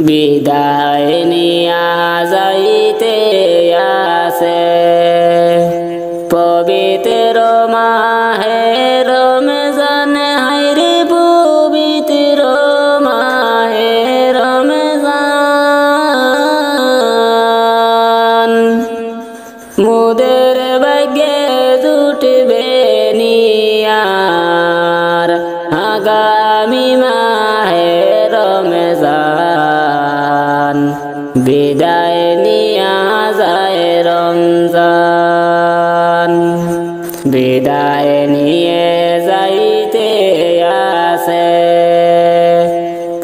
বিদায় নিয়া যাইতে আসে পবিত্র মাহে রমজান হায়রে পবিত্র মাহে রমজান মোদের ভাগ্যে জুটবে নিয়ার আগামী মাহে রমজান বিদায় নিয়া যায় রমজান বিদায় নিয়ে যাইতে আসে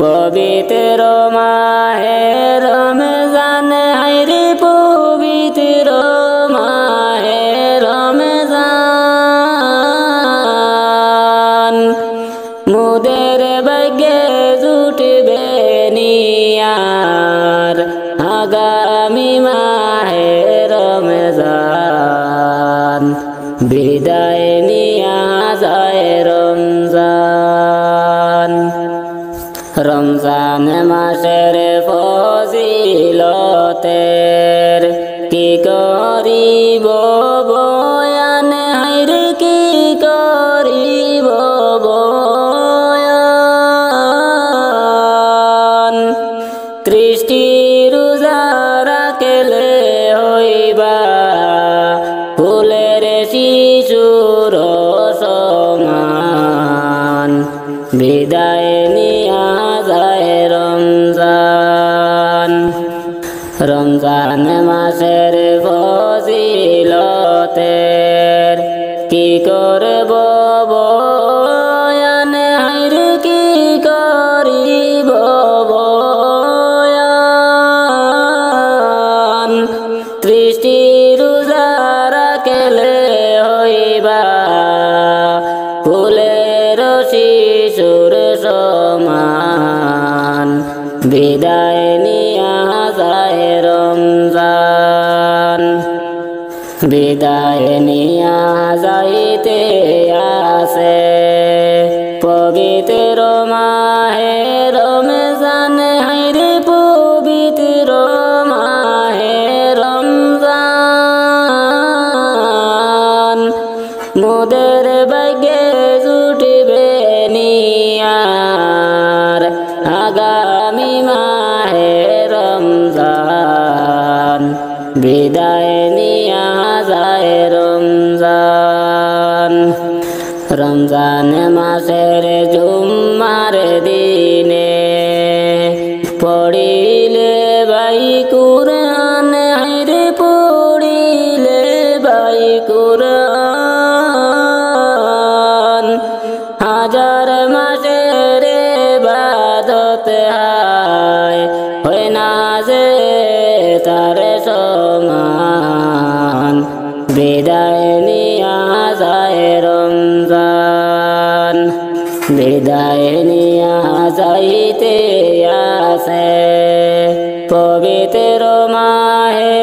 পবিত্র মাহে রমজান হায়রে পবিত্র মাহে রমজান মোদের ভাগ্যে জুটবে নিয়ার আগামী মাহে রমজান বিদায় নিয়া যায় রমজান রমজান মাসের ফজিলতের কি করিব বয়ান হায়রে কি করিব বয়ান 30টি রোজা রাখলে হইবা ফুলের শিশুর সমান বিদায় নিয়া যায় রমজান রমজান মাসের ফজিলতের কি করব বয়ান হায়রে কি করিব বয়ান 30টি রোজা রাখলে হইবা ফুলের শিশুর সমান বিদায় নিয়া যায় রমজান বিদায় নিয়া যাইতে আসে পবিত্র মাহে রমজান হায়রে পবিত্র মাহে রমজান মোদের ভাগ্যে জুটবে নিয়ার আগামী মাহে রমজান বিদায় নিয়া যায় রমজান রমজান মাসের জুম্মার দিনে পড়িলে ভাই কুরআন হায়রে পড়িলে ভাই কুরআন হাজার মাসের ইবাদত হয় না যে তার সমান বিদায় নিয়া যায় রমজান বিদায় নিয়া যাইতে আসে পবিত্র মাহে